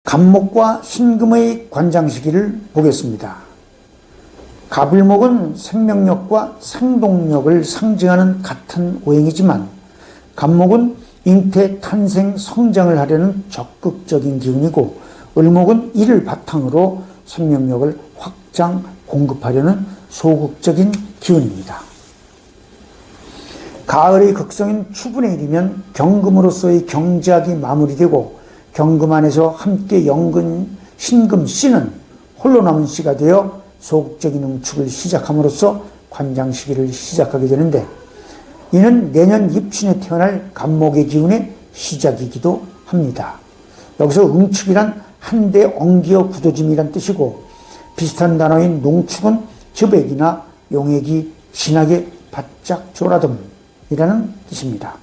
갑목과 신금의 관장 시기를 보겠습니다. 갑을목은 생명력과 생동력을 상징하는 같은 오행이지만 갑목은 잉태, 탄생, 성장을 하려는 적극적인 기운이고 을목은 이를 바탕으로 생명력을 확장, 공급하려는 소극적인 기운입니다. 가을의 극성인 추분에 이르면 경금으로서의 경작이 마무리되고 경금 안에서 함께 연근 신금 씨는 홀로 남은 씨가 되어 소극적인 응축을 시작함으로써 관장 시기를 시작하게 되는데 이는 내년 입춘에 태어날 갑목의 기운의 시작이기도 합니다. 여기서 응축이란 한데 엉기어 굳어짐이란 뜻이고 비슷한 단어인 농축은 저백이나 용액이 진하게 바짝 졸아듦이라는 뜻입니다.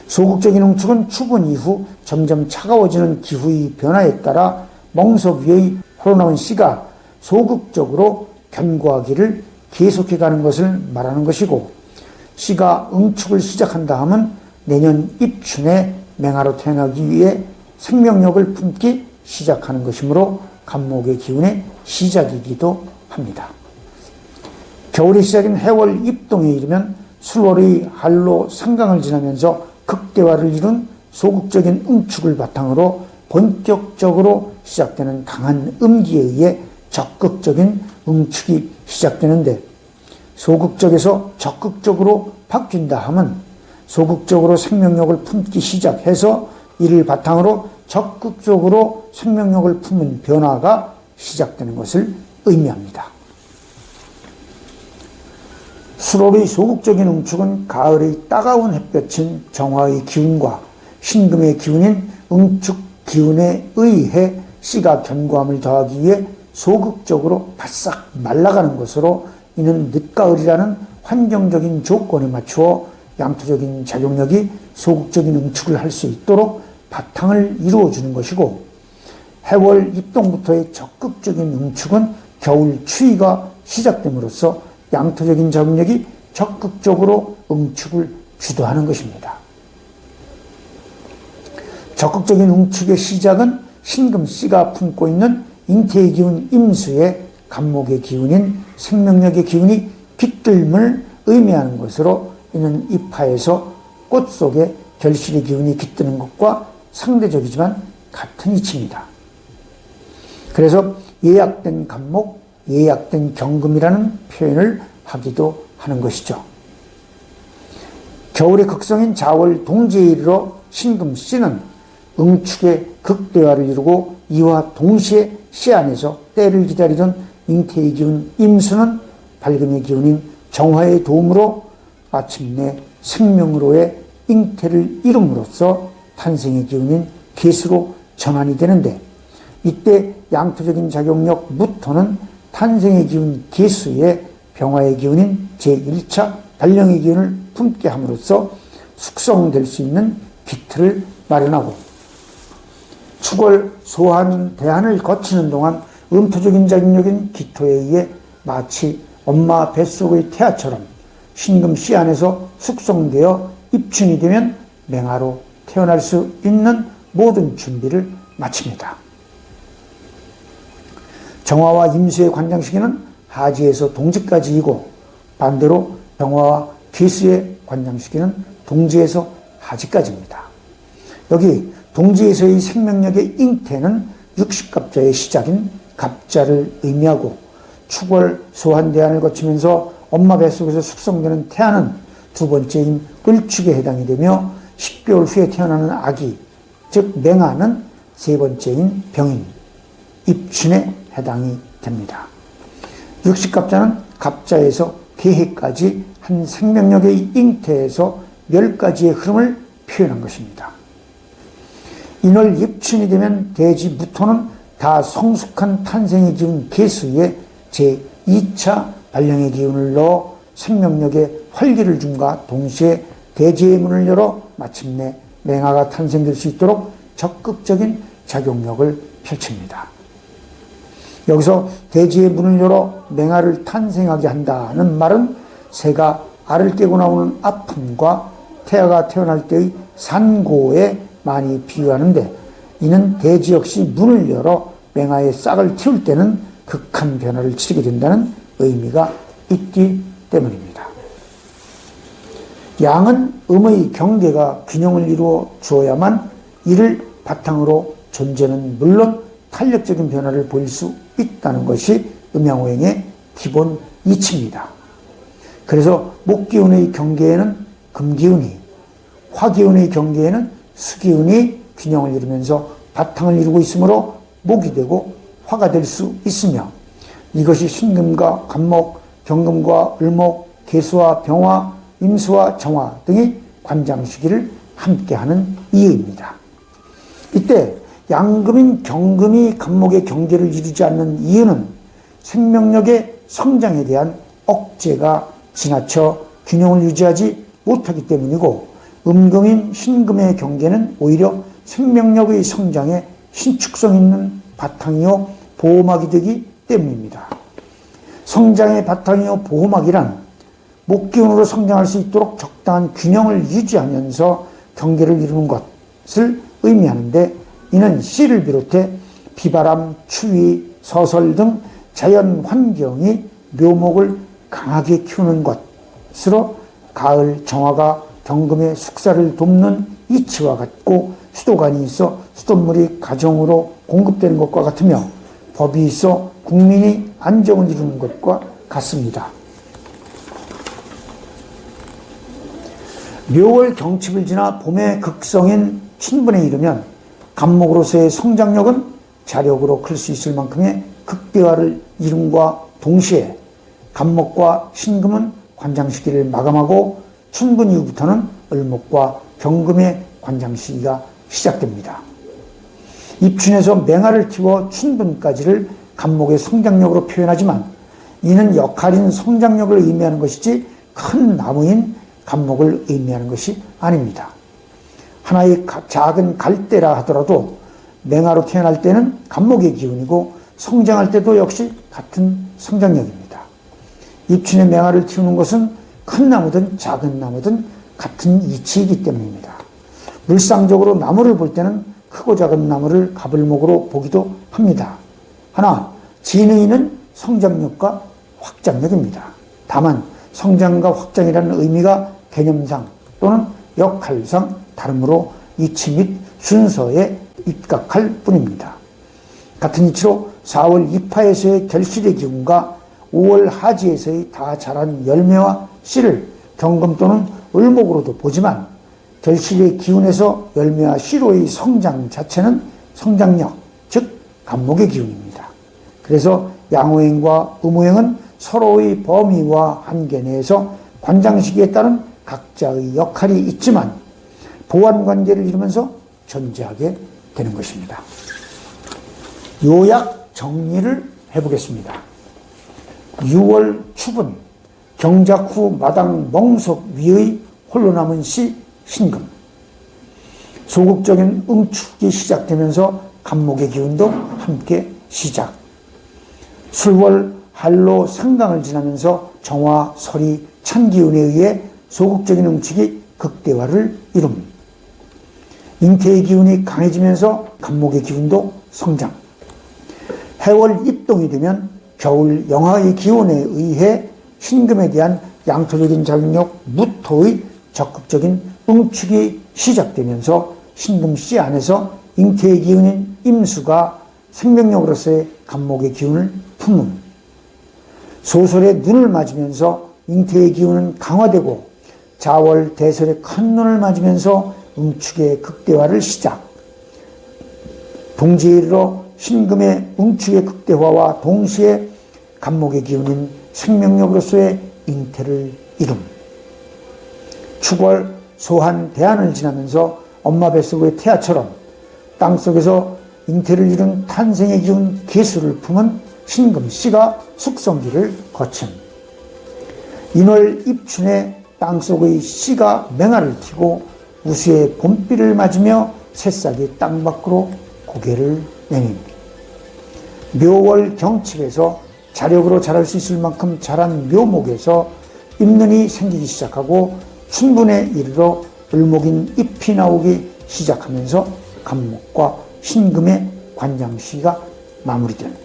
소극적인 응축은 추분 이후 점점 차가워지는 기후의 변화에 따라 멍석 위의 홀로나온 씨가 소극적으로 견고하기를 계속해가는 것을 말하는 것이고 씨가 응축을 시작한다 하면 내년 입춘에 맹아로 태어나기 위해 생명력을 품기 시작하는 것이므로 갑목의 기운의 시작이기도 합니다. 겨울의 시작인 해월 입동에 이르면 술월의 한로 상강을 지나면서 극대화를 이룬 소극적인 응축을 바탕으로 본격적으로 시작되는 강한 음기에 의해 적극적인 응축이 시작되는데 소극적에서 적극적으로 바뀐다 하면 소극적으로 생명력을 품기 시작해서 이를 바탕으로 적극적으로 생명력을 품은 변화가 시작되는 것을 의미합니다. 수월의 소극적인 응축은 가을의 따가운 햇볕인 정화의 기운과 신금의 기운인 응축 기운에 의해 씨가 견고함을 더하기 위해 소극적으로 바싹 말라가는 것으로 이는 늦가을이라는 환경적인 조건에 맞추어 양토적인 작용력이 소극적인 응축을 할 수 있도록 바탕을 이루어주는 것이고 해월 입동부터의 적극적인 응축은 겨울 추위가 시작됨으로써 양토적인 작용력이 적극적으로 응축을 주도하는 것입니다. 적극적인 응축의 시작은 신금씨가 품고 있는 잉태의 기운 임수의 갑목의 기운인 생명력의 기운이 깃들음을 의미하는 것으로 이는 이파에서 꽃 속에 결실의 기운이 깃드는 것과 상대적이지만 같은 이치입니다. 그래서 예약된 갑목, 예약된 경금이라는 표현을 하기도 하는 것이죠. 겨울의 극성인 자월 동지에 이르러 신금씨는 응축의 극대화를 이루고 이와 동시에 씨 안에서 때를 기다리던 잉태의 기운 임수는 밝음의 기운인 정화의 도움으로 마침내 생명으로의 잉태를 이룸으로써 탄생의 기운인 계수로 전환이 되는데 이때 양토적인 작용력 무토는 탄생의 기운 계수에 병화의 기운인 제1차 발령의 기운을 품게 함으로써 숙성될 수 있는 기틀을 마련하고 축월 소한 대한을 거치는 동안 음토적인 작용력인 기토에 의해 마치 엄마 뱃속의 태아처럼 신금 씨 안에서 숙성되어 입춘이 되면 맹아로 태어날 수 있는 모든 준비를 마칩니다. 정화와 임수의 관장 시기는 하지에서 동지까지이고 반대로 병화와 계수의 관장 시기는 동지에서 하지까지입니다. 여기 동지에서의 생명력의 잉태는 육식갑자의 시작인 갑자를 의미하고 축월 소한대안을 거치면서 엄마 뱃속에서 숙성되는 태아는 두 번째인 을축에 해당이 되며 10개월 후에 태어나는 아기, 즉 맹아는 세 번째인 병인, 입춘에 해당이 됩니다. 육식갑자는 갑자에서 개해까지 한 생명력의 잉태에서 10가지의 흐름을 표현한 것입니다. 인월 입춘이 되면 대지 무토는 다 성숙한 탄생의 기운 계수에 제2차 발령의 기운을 넣어 생명력에 활기를 줌과 동시에 대지의 문을 열어 마침내 맹아가 탄생될 수 있도록 적극적인 작용력을 펼칩니다. 여기서 대지의 문을 열어 맹아를 탄생하게 한다는 말은 새가 알을 깨고 나오는 아픔과 태아가 태어날 때의 산고에 많이 비유하는데 이는 대지 역시 문을 열어 맹아의 싹을 틔울 때는 극한 변화를 치르게 된다는 의미가 있기 때문입니다. 양은 음의 경계가 균형을 이루어 주어야만 이를 바탕으로 존재는 물론 탄력적인 변화를 보일 수 있다는 것이 음양오행의 기본 이치입니다. 그래서 목기운의 경계에는 금기운이, 화기운의 경계에는 수기운이 균형을 이루면서 바탕을 이루고 있으므로 목이 되고 화가 될 수 있으며, 이것이 신금과 간목, 경금과 을목, 계수와 병화, 임수와 정화 등이 관장시기를 함께하는 이유입니다. 이때 양금인 경금이 간목의 경계를 이루지 않는 이유는 생명력의 성장에 대한 억제가 지나쳐 균형을 유지하지 못하기 때문이고, 음금인 신금의 경계는 오히려 생명력의 성장에 신축성 있는 바탕이요 보호막이 되기 때문입니다. 성장의 바탕이요 보호막이란 목기운으로 성장할 수 있도록 적당한 균형을 유지하면서 경계를 이루는 것을 의미하는데, 이는 씨를 비롯해 비바람, 추위, 서설 등 자연 환경이 묘목을 강하게 키우는 것으로 가을 정화가 경금의 숙사를 돕는 이치와 같고, 수도관이 있어 수돗물이 가정으로 공급되는 것과 같으며, 법이 있어 국민이 안정을 이루는 것과 같습니다. 묘월 경칩을 지나 봄의 극성인 춘분에 이르면 간목으로서의 성장력은 자력으로 클 수 있을 만큼의 극대화를 이룸과 동시에 간목과 신금은 관장시기를 마감하고 춘분 이후부터는 을목과 경금의 관장시기가 시작됩니다. 입춘에서 맹화를 틔워 춘분까지를 간목의 성장력으로 표현하지만, 이는 역할인 성장력을 의미하는 것이지 큰 나무인 간목을 의미하는 것이 아닙니다. 하나의 작은 갈대라 하더라도 맹화로 태어날 때는 간목의 기운이고, 성장할 때도 역시 같은 성장력입니다. 입춘에 맹화를 틔우는 것은 큰 나무든 작은 나무든 같은 이치이기 때문입니다. 물상적으로 나무를 볼 때는 크고 작은 나무를 가불목으로 보기도 합니다. 하나, 진의는 성장력과 확장력입니다. 다만 성장과 확장이라는 의미가 개념상 또는 역할상 다르므로 이치 및 순서에 입각할 뿐입니다. 같은 이치로 4월 입하에서의 결실의 기운과 5월 하지에서의 다 자란 열매와 씨를 경금 또는 을목으로도 보지만, 결실의 기운에서 열매와 씨로의 성장 자체는 성장력, 즉 간목의 기운입니다. 그래서 양오행과 음오행은 서로의 범위와 한계 내에서 관장시기에 따른 각자의 역할이 있지만 보완관계를 이루면서 존재하게 되는 것입니다. 요약 정리를 해보겠습니다. 6월 추분, 경작 후 마당 멍석 위의 홀로 남은 씨 신금, 소극적인 응축이 시작되면서 간목의 기운도 함께 시작. 술월 한로 상강을 지나면서 정화, 설이, 찬기운에 의해 소극적인 응축이 극대화를 이룸. 잉태의 기운이 강해지면서 간목의 기운도 성장. 해월 입동이 되면 겨울 영하의 기운에 의해 신금에 대한 양토적인 작용력 무토의 적극적인 응축이 시작되면서 신금씨 안에서 잉태의 기운인 임수가 생명력으로서의 간목의 기운을 품음. 소설의 눈을 맞으면서 잉태의 기운은 강화되고, 자월 대설의 큰 눈을 맞으면서 응축의 극대화를 시작. 동지에 이르러 신금의 응축의 극대화와 동시에 간목의 기운인 생명력으로서의 잉태를 이룸. 축월 소한 대한을 지나면서 엄마 뱃속의 태아처럼 땅속에서 잉태를 이룬 탄생의 기운 계수를 품은 신금씨가 숙성기를 거침. 인월 입춘에 땅속의 씨가 맹화를 튀고 우수의 봄비를 맞으며 새싹이 땅밖으로 고개를 내밉니다. 묘월 경칩에서 자력으로 자랄 수 있을 만큼 자란 묘목에서 잎눈이 생기기 시작하고, 춘분에 이르러 을목인 잎이 나오기 시작하면서 간목과 신금의 관장 시기가 마무리됩니다.